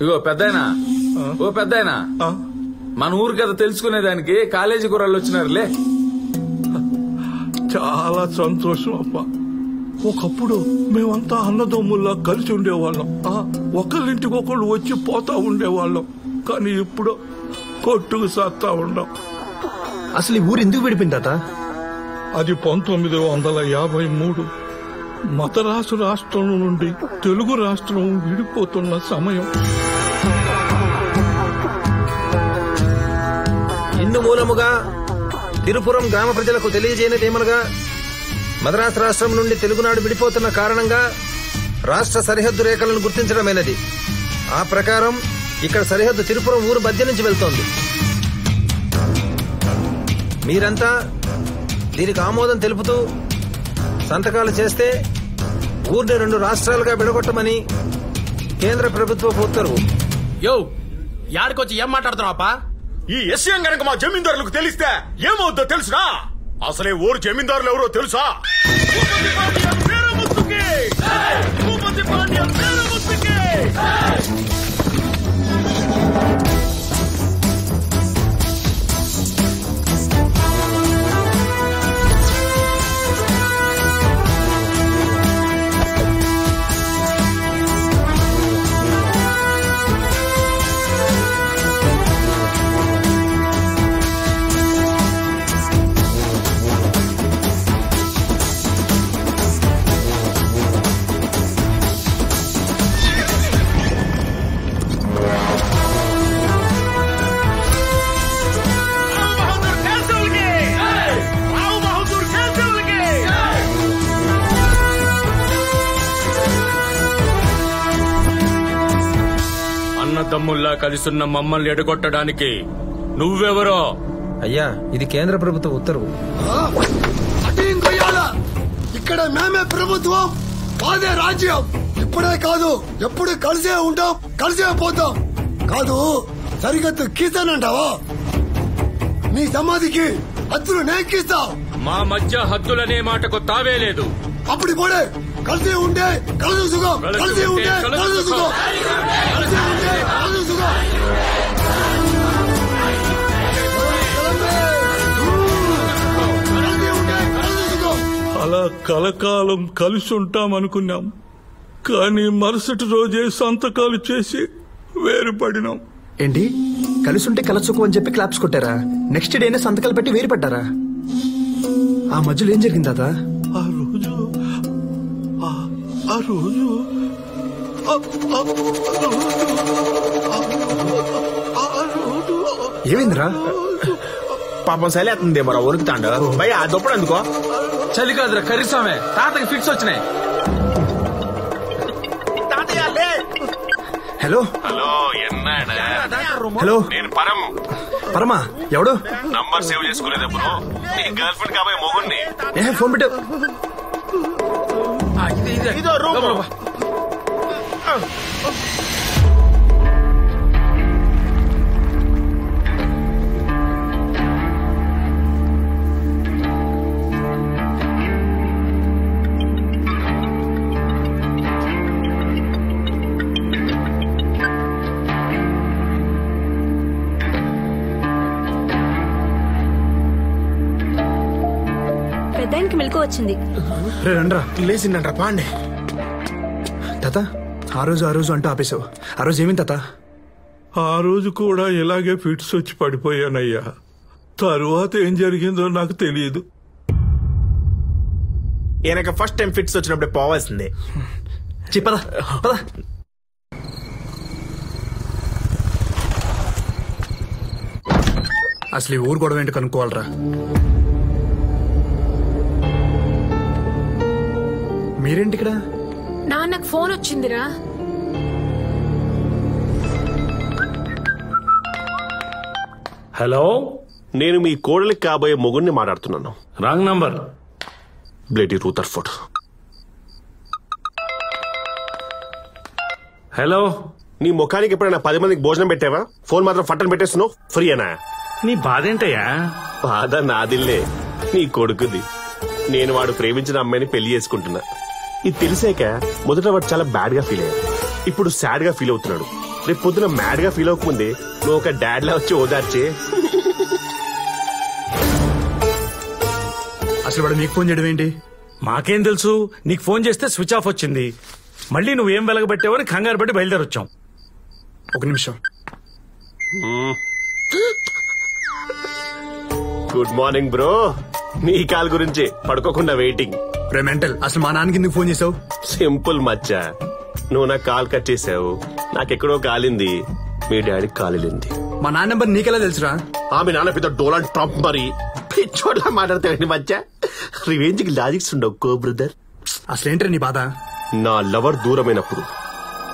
ఇగో పెద్దాయనా, ఓ పెద్దాయనా, మన ఊరు కథ తెలుసుకునేదానికి కాలేజీ కుర్రాళ్ళు వచ్చినారులే. చాలా సంతోషం అప్ప. ఒకప్పుడు మేమంతా అన్నదమ్ముల్లా కలిసి ఉండేవాళ్ళం. ఒకరింటికి ఒకళ్ళు వచ్చి పోతా ఉండేవాళ్ళం. కానీ ఇప్పుడు కొట్టుకు సాత్తా ఉండం. అసలు ఈ ఊరు ఎందుకు విడిపోయింది తాత? అది 1953 మద్రాసు రాష్ట్రం నుండి తెలుగు రాష్ట్రం విడిపోతున్న సమయం. ఇందు మూలముగా తిరుపురం గ్రామ ప్రజలకు తెలియజేయనిదేమనగా మద్రాసు రాష్ట్రం నుండి తెలుగునాడు విడిపోతున్న కారణంగా రాష్ట్ర సరిహద్దు రేఖలను గుర్తించడమైనది. ఆ ప్రకారం ఇక్కడ సరిహద్దు తిరుపురం ఊరు మధ్య నుంచి వెళ్తోంది. మీరంతా దీనికి ఆమోదం తెలుపుతూ సంతకాలు చేస్తే ఊరిని 2 రాష్ట్రాలుగా విడగొట్టమని కేంద్ర ప్రభుత్వపు ఉత్తర్వు. యో యాడికొచ్చి ఏం మాట్లాడుతున్నావా? ఈ విషయం గనక మా జమీందారులకు తెలిస్తే ఏమవుద్దో తెలుసునా? అసలే ఊరు జమీందారులు ఎవరో తెలుసా? తమ్ముల్లా కలిసున్న మమ్మల్ని ఎడగొట్టడానికి నువ్వెవరో? అయ్యా, ఇది కేంద్ర ప్రభుత్వ ఉత్తర్వు. ఇక్కడ మేమే ప్రభుత్వం, మాదే రాజ్యం. ఇప్పుడే కాదు, ఎప్పుడు కలిసే ఉంటాం, కలిసే పోతాం. కాదు సరిహద్దు గీసానంటావా? నీ సమాధికి హద్దులు నేకిస్తా. మా మధ్య హద్దులనే మాటకు తావే లేదు. అప్పుడు కూడా కలిసి ఉంటే కలదు సుఖం, కలిసి ఉంటే కలదు సుఖం, కలిసి ఉంటే కలదు సుఖం. అలా కలకాలం కలిసి ఉంటామనుకున్నాం. కానీ మరుసటి రోజే సంతకాలు చేసి వేరుపడినాం. ఏంటి, కలిసి ఉంటే కలసుకు అని చెప్పి క్లాప్స్ కొట్టారా? నెక్స్ట్ డేనే సంతకాలు పెట్టి వేరుపడ్డారా? ఆ మధ్యలో ఏం జరిగింది తాత? ఏమైందిరా? పాపం సలేస్తుంది మరో ఉరుకుతాండు. భయ ఆ దొప్పుడు అందుకో. చలి కాదురా కర్రీసామే, తాతకి ఫిక్స్ వచ్చినాయి. Hello hello, ఎన్నాడా? హలో, నేను పరం. పరమా ఎవడు? నంబర్ సేవ్ చేసుకోలేదప్పుడు నీ గర్ల్ ఫ్రెండ్ కాబోయే మొగుడిని. ఫోన్ పెట్టావు. ఇదో రూమ్. పెద్దానికి మెలకు వచ్చింది. రండ్రా. లేచిందంట పాండే. తాత, ఆ రోజు అంటూ ఆపేశావు. ఆ రోజు ఏమైంది తాత? ఆ రోజు కూడా ఇలాగే ఫిట్స్ వచ్చి పడిపోయానయ్యా. తరువాత ఏం జరిగిందో నాకు తెలియదు. ఈయనకి ఫస్ట్ టైం ఫిట్స్ వచ్చినప్పుడే పోవాల్సిందే. చెప్పదా పదా. అసలు ఈ ఊరు గొడవ ఏంటి కనుక్కోవాలరా. మీరేంటి ఇక్కడ? నాన్నకు ఫోన్ వచ్చిందిరా. హలో, నేను మీ కోడలికి కాబోయే మొగుడిని మాట్లాడుతున్నాను. Wrong number. బ్లేడీ రూథర్ఫోర్డ్. హలో, నీ ముఖానికి ఎప్పుడైనా 10 మందికి భోజనం పెట్టావా? ఫోన్ మాత్రం ఫట్టని పెట్టేస్తున్నావు. ఫ్రీయేనా? నీ బాధ ఏంటయ్యా? బాధ నాదిల్లే, నీ కొడుకుది. నేను వాడు ప్రేమించిన అమ్మాయిని పెళ్లి చేసుకుంటున్నా. ఇది తెలిసాక మొదట వాడు చాలా బ్యాడ్ గా ఫీల్ అయ్యాడు. ఇప్పుడు సాడ్ గా ఫీల్ అవుతున్నాడు. రేపు పొద్దున మ్యాడ్ గా ఫీల్ అవ్వకముందే నువ్వు ఒక డాడ్ లా వచ్చి ఓదార్చే. అసలు వాడు నీకు ఫోన్ చేయడం ఏంటి? మాకేం తెలుసు, నీకు ఫోన్ చేస్తే స్విచ్ ఆఫ్ వచ్చింది. మళ్ళీ నువ్వేం వెలగబెట్టావని కంగారు పట్టి బయలుదేరొచ్చాం. ఒక నిమిషం. Good morning bro. నీ కాల్ గురించి పడుకోకుండా వెయిటింగ్. రే మెంటల్, అసలు మా నాన్నకి ఎందుకు ఫోన్ చేసావు? సింపుల్ మచ్చా, నువ్వు నాకు కాల్ కట్ చేసావు, నాకెక్కడో కాలింది, మీ డాడీకి కాలింది. మా నాన్న నెంబర్ నీకెలా తెలుసురా? మీ నాన్న పెద్ద డోనాల్డ్ ట్రంప్ మరి పిచ్చోట్లా మాట్లాడతాడండి మచ్చా. రివెంజ్ కి లాజిక్స్ ఉండవు కో బ్రదర్. అసలేంట్రా నీ బాధ? నా లవర్ దూరమైనప్పుడు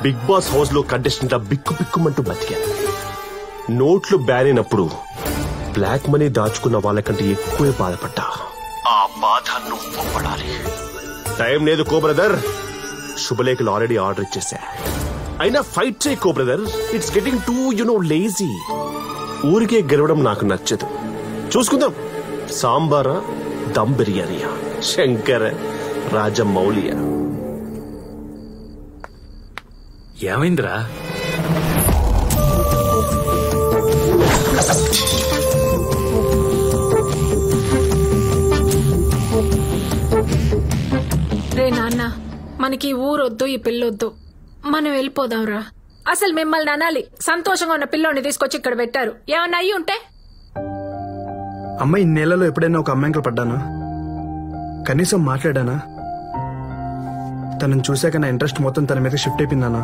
బిగ్ బాస్ హౌస్ లో కంటెస్టెంట్ బిక్కు బిక్కుమంటూ బతికాను. నోట్లు బ్యాన్ అయినప్పుడు బ్లాక్ మనీ దాచుకున్న వాళ్ళకంటే ఎక్కువే బాధపడ్డా. ఆ బాధ నువ్వు పడాలి. టైం లేదు కో బ్రదర్. శుభలేఖలు ఆల్రెడీ ఆర్డర్ ఇచ్చేసా. అయినా ఫైట్ చేయి co brother. It's getting too lazy. ఊరికే గెలవడం నాకు నచ్చదు. చూసుకుందాం, సాంబారా దమ్ బిర్యానీయా, శంకర రాజమౌళియా? ఏమైందిరా? రే నాన్న, మనకి ఈ ఊరొద్దు, ఈ పిల్లొద్దు, మనం వెళ్ళిపోదాంరా. అసలు మిమ్మల్ని అనాలి, సంతోషంగా ఉన్న పిల్లోని తీసుకొచ్చి ఇక్కడ పెట్టారు. ఏమన్నా అయ్యి ఉంటే? అమ్మ, ఇన్నేళ్లలో ఎప్పుడైనా ఒక అమ్మాయికి పడ్డానా? కనీసం మాట్లాడానా? తనని చూశాక నా ఇంట్రెస్ట్ మొత్తం తన మీద షిఫ్ట్ అయిపోయిందానా?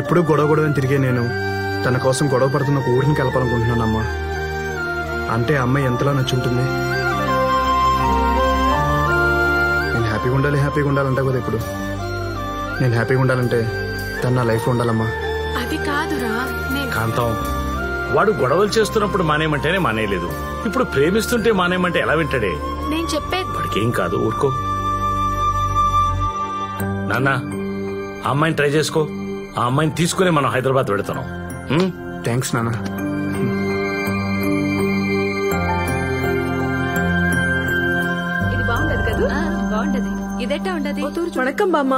ఎప్పుడూ గొడవ అని తిరిగే నేను తన కోసం గొడవ పడుతున్న ఒక ఊరిని కలపాలనుకుంటున్నానమ్మా. అంటే ఆ అమ్మాయి ఎంతలా నచ్చుంటుంది. నేను హ్యాపీగా ఉండాలంటే కదా ఇప్పుడు. నేను హ్యాపీగా ఉండాలంటే తను నా లైఫ్ ఉండాలమ్మా. అది కాదురా. కాంతం, వాడు గొడవలు చేస్తున్నప్పుడు మానేయమంటేనే మానేయలేదు. ఇప్పుడు ప్రేమిస్తుంటే మానేయమంటే ఎలా వింటాడే? నేను చెప్పేది వాడికేం కాదు, ఊరుకో. నాన్న, ఆ అమ్మాయిని ట్రై చేసుకో. ఆ అమ్మాయిని తీసుకుని మనం హైదరాబాద్ వెళుతున్నాం. థ్యాంక్స్ నాన్న. ఇది బాగుండదు కదా? బాగుండది. ఇదెట్టా ఉండదు? వణకం బామ్మ.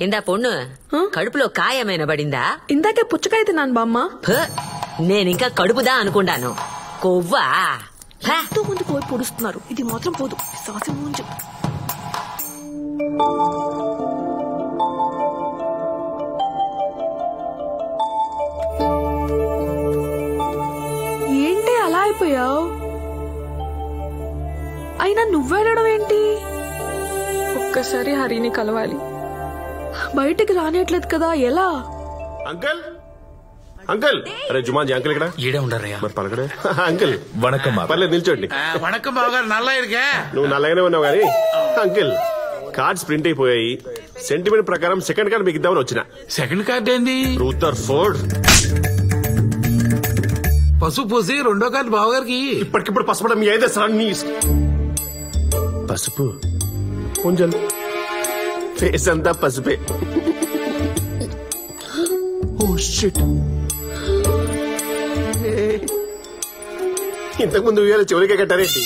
ఇందా పొన్ను, కడుపులో కాయమైన పడిందా? ఇందాకే పుచ్చకాయ తిన్నాను బామ్మ. నేనింకా కడుపుదా అనుకుంటాను. కొవ్వా ఎంతో ముందు పోయి పొడుస్తున్నారు. ఇది మాత్రం పోదు. సాసి ముంచు. ఏంటి అలా అయిపోయావు? అయినా నువ్వెళ్ళడం ఏంటి? ఒక్కసారి హరిని కలవాలి. బయటికి రానియట్లేదు కదా, ఎలా? అంకల్ అంకల్, అరే జుమాజీ అంకల్ ఇక్కడ ఈడే ఉండరయ్యా. మరి పలకడే. అంకల్ వణకం. పర్లేదు నిల్చోండి. వణకం బావగారు. నల్ల ఇరుగా నువ్వు నల్లగానే ఉన్నావు కానీ అంకిల్ కార్డ్స్ ప్రింట్ అయిపోయాయి. సెంటిమెంట్ ప్రకారం సెకండ్ కార్డ్ మీకు ఇద్దామని వచ్చిన. సెకండ్ కార్డ్ ఏంది? రూదర్ఫోర్డ్. పసుపు పూసి రెండో కార్డు బావగారికి. ఇప్పటికిప్పుడు పసుపడం మీ అయితే సాన్ని పసుపు కొంచెం ఫేస్ అంతా పసుపే. Oh shit. ఇంతకుముందు ఉయ్యాల చివరికే కట్టారేంటి?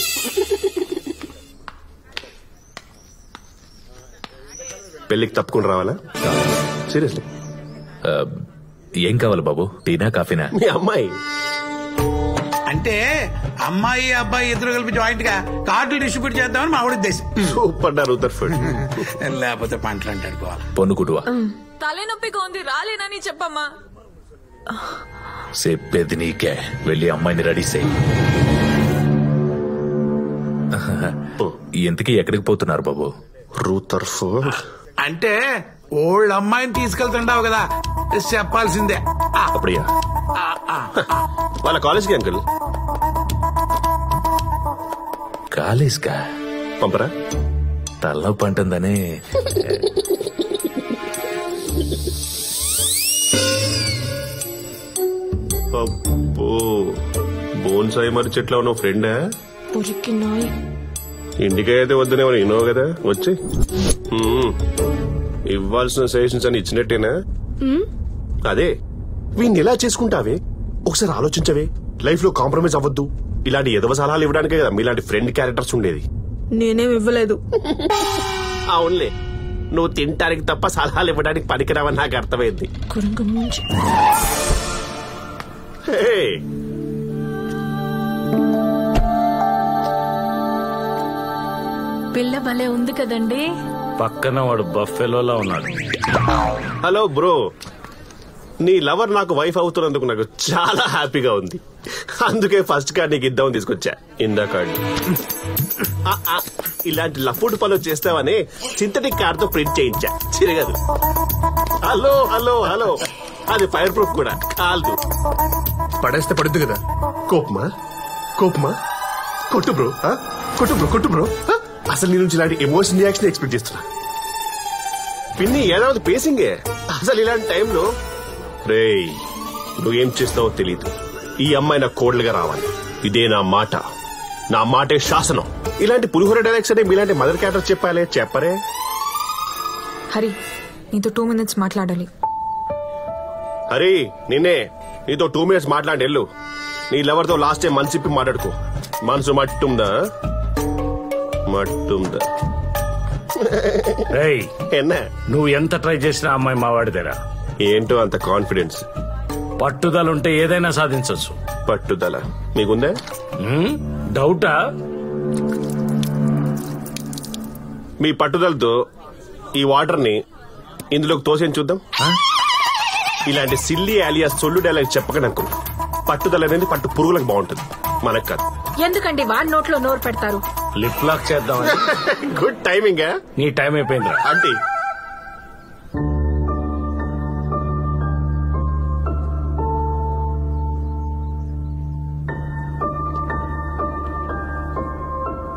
పెళ్లికి తప్పకుండా రావాలా? సీరియస్లీ? ఏం కావాలి బాబు? టీనా కాఫీనా? మీ అమ్మాయి అంటే అమ్మాయి అబ్బాయి ఇద్దరు కలిపి జాయింట్ గా కార్డులు డిస్ట్రిబ్యూట్ చేద్దామని మా ఉద్దేశం. Super Rutherford. లేకపోతే పంటలు అంటాడుకోవాలి. పొన్నుకుటువా? తలనొప్పిగా ఉంది, రాలేనని చెప్పమ్మా. చెప్పేది నీకే. వెళ్ళి అమ్మాయిని రెడీ చేయి. ఇంతకీ ఎక్కడికి పోతున్నారు బాబు? రూదర్ఫోర్డ్ అంటే ఓల్డ్ అమ్మాయిని తీసుకెళ్తుంటావు కదా, చెప్పాల్సిందే. అప్పుడయ్యా వాళ్ళ కాలేజ్కి అంకుల్. కాలేజ్కా? పంపరా? తలనొప్పి అంటుందని. అబ్బో, బోన్సాయి మరి చెట్లో ఉన్న ఫ్రెండా? ఇంటికి అయితే వద్దునే విన్నావు కదా. వచ్చి ఇవ్వాల్సిన సజెషన్స్ అని ఇచ్చినట్టేనా? అదే వీడిని ఎలా చేసుకుంటావే ఒకసారి ఆలోచించవే. లైఫ్ లో కాంప్రమైజ్ అవ్వద్దు. ఇలాంటి ఎదవ సలహాలు ఇవ్వడానికే కదా మీలాంటి ఫ్రెండ్ క్యారెక్టర్స్ ఉండేది. నేనేం ఇవ్వలేదు. అవునులే, నువ్వు తినటానికి తప్ప సలహాలు ఇవ్వడానికి పనికిరావని నాకు అర్థమైంది. పిల్ల భలే ఉంది కదండి. పక్కన వాడు బఫెలోలా ఉన్నాడు. హలో బ్రో, నీ లవర్ నాకు వైఫ్ అవుతున్నందుకు నాకు చాలా హ్యాపీగా ఉంది. అందుకే ఫస్ట్ కార్డ్ నీకు ఇద్దామని తీసుకొచ్చా. ఇందా కార్డు. ఇలాంటి లఫుడ్ పనులు చేస్తావని సింథటిక్ కార్డ్ తో ప్రింట్ చేయించా. చిరగదు. హలో హలో హలో, అది ఫైర్ ప్రూఫ్ కూడా కాదు. పడేస్తే పడుద్ది కదా. కోపమా కోపమా? కొట్టు బ్రో, కొట్టు బ్రో, కొట్టు బ్రో. అసలు నీ నుంచి ఇలాంటి ఎమోషన్ రియాక్షన్ ఎక్స్పెక్ట్ చేస్తున్నా. పిన్ని ఏడాది పేసింగే. అసలు ఇలాంటి టైంలో రేయ్, నువ్వేం చేస్తావో తెలీదు. ఈ అమ్మాయి నా కోడలుగా రావాలి. ఇదే నా మాట, నా మాటే శాసనం. ఇలాంటి పులిహోర డైలాగ్స్ అంటే మీలాంటి మదర్ క్యారెక్టర్ చెప్పాలే, చెప్పరే. హరి, నీతో 2 minutes మాట్లాడాలి. హరి, నిన్నే. నీతో 2 minutes మాట్లాడి వెళ్ళు. నీ లవర్ తో లాస్ట్ టైం మనసిప్పి మాట్లాడుకో. మనసు మట్టుందా? మట్టుందా? ఎన్నా నువ్వు ఎంత ట్రై చేసినా అమ్మాయి మావాడిదేరా. ఏంటో అంత కాన్ఫిడెన్స్? పట్టుదలుంటే ఏదైనా సాధించవచ్చు. పట్టుదల మీకుందా? డౌటా? మీ పట్టుదలతో ఈ వాటర్ ని ఇందులోకి తోసేని చూద్దాం. ఇలాంటి సిల్లీ ఆలియాస్ సొల్లు డైలాగ్ చెప్పకననుకో. పట్టుదల అనేది పట్టు పురుగులకు బాగుంటుంది, మనకు కాదు. ఎందుకండి వాడి నోట్లో నోరు పెడతారు? లిప్ లాక్ చేద్దాం. Good timing. నీ టైం అయిపోయింది ఆంటీ.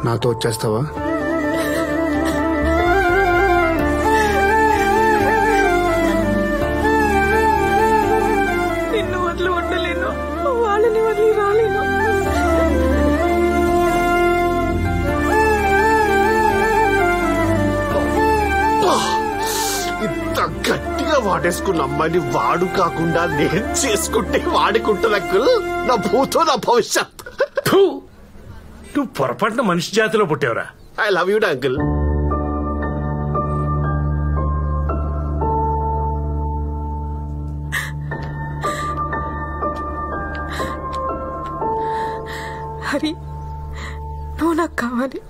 నాతో వచ్చేస్తావా? నిన్ను వదిలి ఉండలేను, వాళ్ళని వదిలి రాలేను. ఇంత గట్టిగా వాడేసుకున్న అమ్మాయిని వాడు కాకుండా నేను చేసుకుంటే వాడుకుంటున్నకు నా భూతో నా భవిష్యత్. నువ్వు పొరపాటున మనిషి జాతిలో పుట్టావురా. I love you uncle. Hari, నువ్వు నాకు కావాలి.